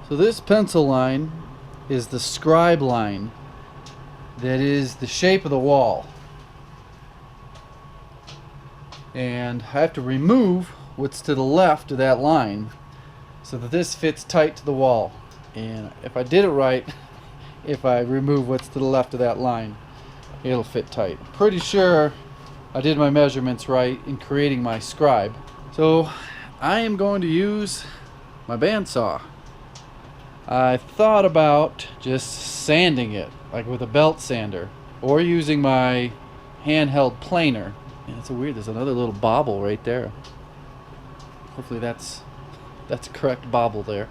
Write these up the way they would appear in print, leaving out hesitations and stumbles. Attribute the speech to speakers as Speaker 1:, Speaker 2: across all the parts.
Speaker 1: So this pencil line is the scribe line that is the shape of the wall. And I have to remove what's to the left of that line so that this fits tight to the wall. And if I did it right, if I remove what's to the left of that line, it'll fit tight. Pretty sure I did my measurements right in creating my scribe. So I am going to use my bandsaw. I thought about just sanding it, like with a belt sander, or using my handheld planer. And it's weird, there's another little bobble right there. Hopefully that's a correct bobble there.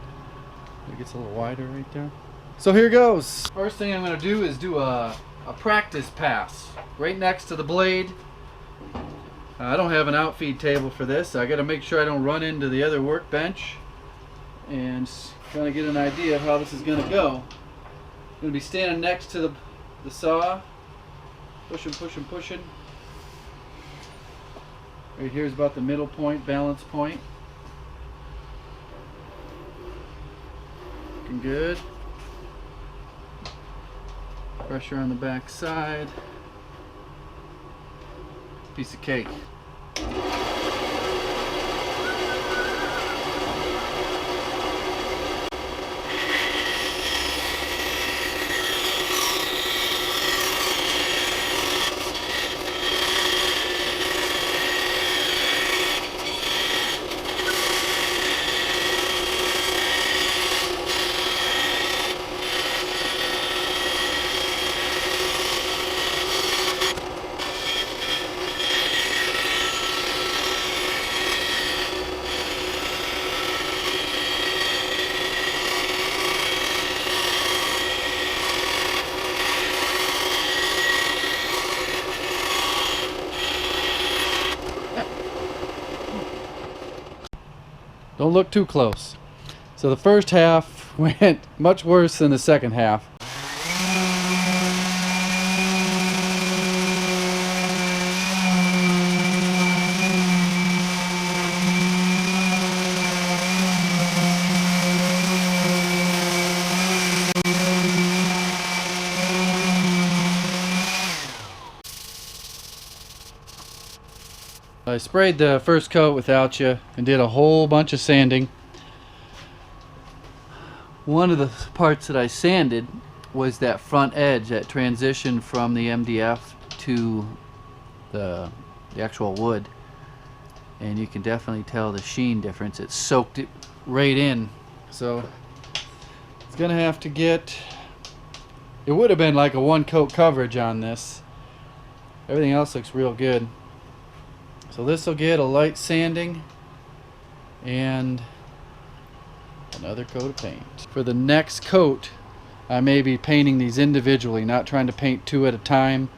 Speaker 1: It gets a little wider right there. So here goes. First thing I'm going to do is do a practice pass right next to the blade. I don't have an outfeed table for this, so I got to make sure I don't run into the other workbench, and kind of get an idea of how this is going to go. I'm going to be standing next to the saw, pushing. Right here is about the middle point, balance point. Looking good. Pressure on the back side. Piece of cake. Don't look too close. So the first half went much worse than the second half. I sprayed the first coat without you and did a whole bunch of sanding. One of the parts that I sanded was that front edge, that transition from the MDF to the actual wood. And you can definitely tell the sheen difference. It soaked it right in. So it's gonna have to get, it would have been like a one coat coverage on this. Everything else looks real good. So this will get a light sanding and another coat of paint. For the next coat, I may be painting these individually, not trying to paint two at a time.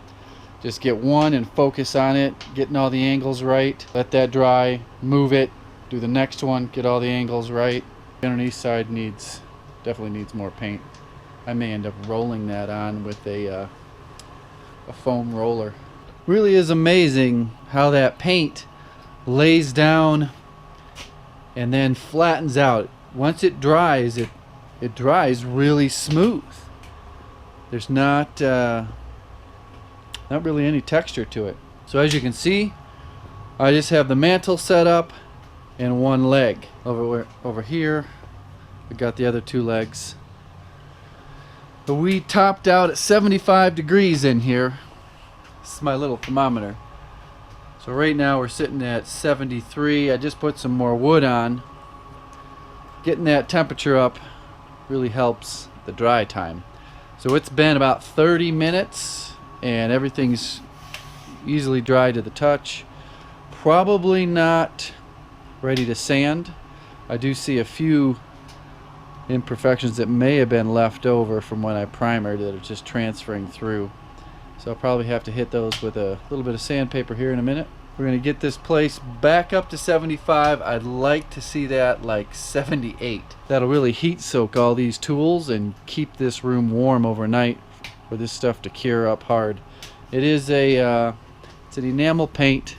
Speaker 1: Just get one and focus on it, getting all the angles right. Let that dry, move it, do the next one, get all the angles right. The underneath side definitely needs more paint. I may end up rolling that on with a foam roller. Really is amazing how that paint lays down and then flattens out. Once it dries, it dries really smooth. There's not really any texture to it. So as you can see, I just have the mantle set up and one leg. Over here, we got the other two legs. But we topped out at 75 degrees in here. This is my little thermometer. So right now we're sitting at 73. I just put some more wood on. Getting that temperature up really helps the dry time. So it's been about 30 minutes and everything's easily dry to the touch. Probably not ready to sand. I do see a few imperfections that may have been left over from when I primered that are just transferring through. So I'll probably have to hit those with a little bit of sandpaper here in a minute. We're going to get this place back up to 75. I'd like to see that like 78. That'll really heat soak all these tools and keep this room warm overnight for this stuff to cure up hard. It is it's an enamel paint.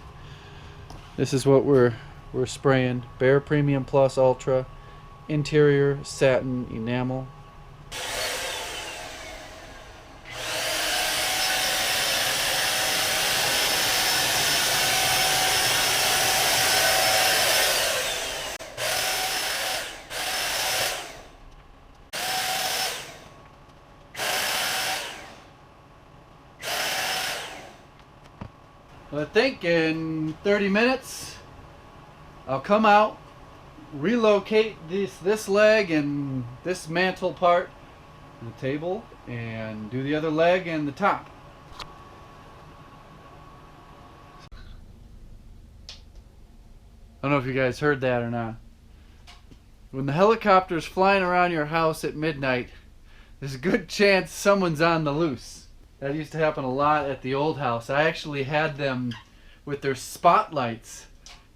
Speaker 1: This is what we're spraying. Behr Premium Plus Ultra interior satin enamel. I think in 30 minutes I'll come out, relocate this leg and this mantle part, the table, and do the other leg and the top. I don't know if you guys heard that or not. When the helicopter's flying around your house at midnight, there's a good chance someone's on the loose. That used to happen a lot at the old house. I actually had them with their spotlights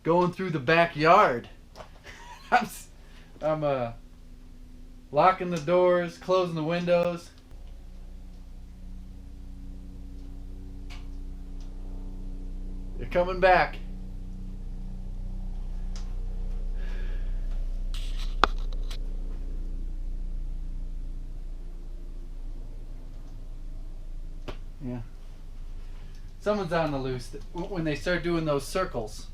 Speaker 1: going through the backyard. I'm locking the doors, closing the windows. They're coming back. Yeah. Someone's on the loose when they start doing those circles.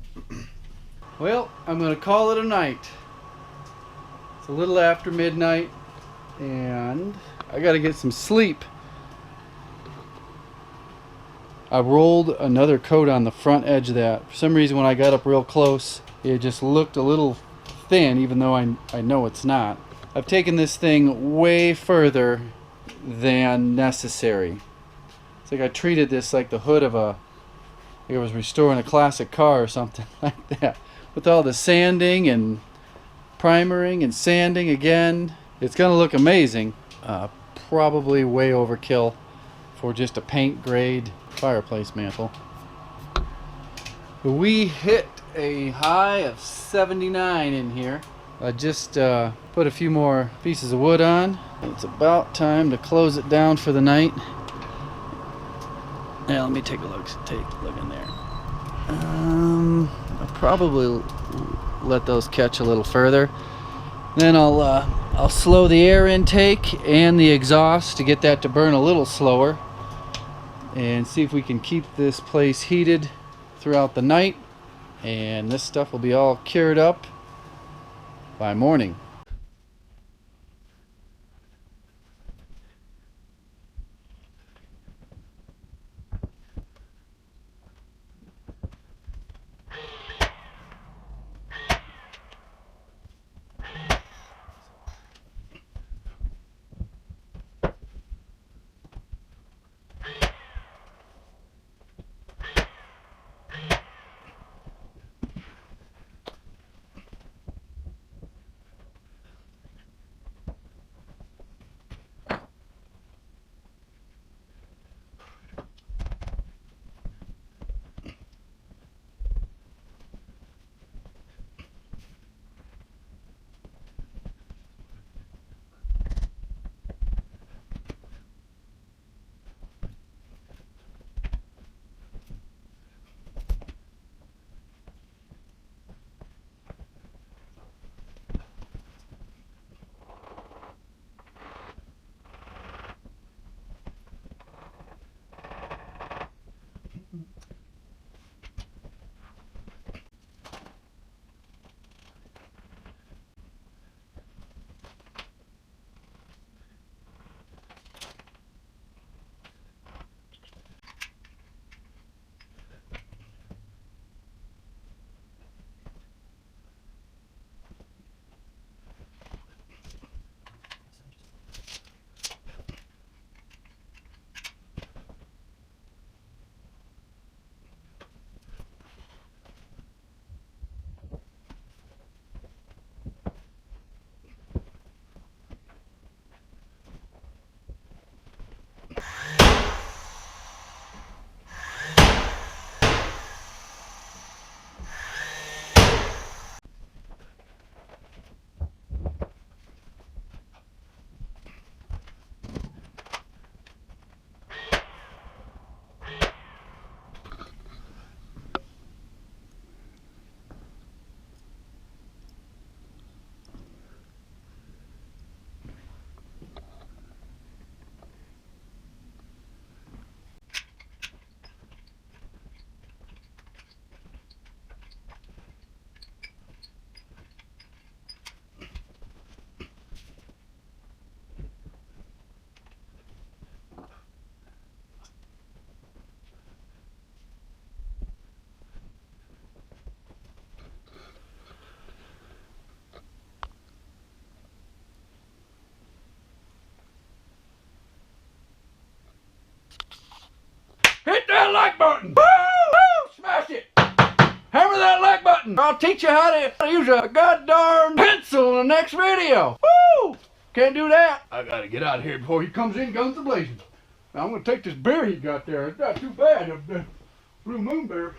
Speaker 1: Well, I'm going to call it a night. It's a little after midnight, and I got to get some sleep. I rolled another coat on the front edge of that. For some reason, when I got up real close, it just looked a little thin, even though I know it's not. I've taken this thing way further than necessary. It's like I treated this like the hood of like I was restoring a classic car or something like that. With all the sanding and primering and sanding again. It's going to look amazing. Probably way overkill for just a paint grade fireplace mantle. We hit a high of 79 in here. I just put a few more pieces of wood on. It's about time to close it down for the night. Now let me take a look. Take a look in there. I'll probably let those catch a little further. Then I'll slow the air intake and the exhaust to get that to burn a little slower, and see if we can keep this place heated throughout the night. And this stuff will be all cured up by morning.
Speaker 2: button. Woo! Woo! Smash it. Hammer that like button. I'll teach you how to use a goddamn pencil in the next video. Woo! Can't do that. I gotta get out of here before he comes in guns a blazing. Now I'm gonna take this beer he got there. It's not too bad. Blue Moon beer.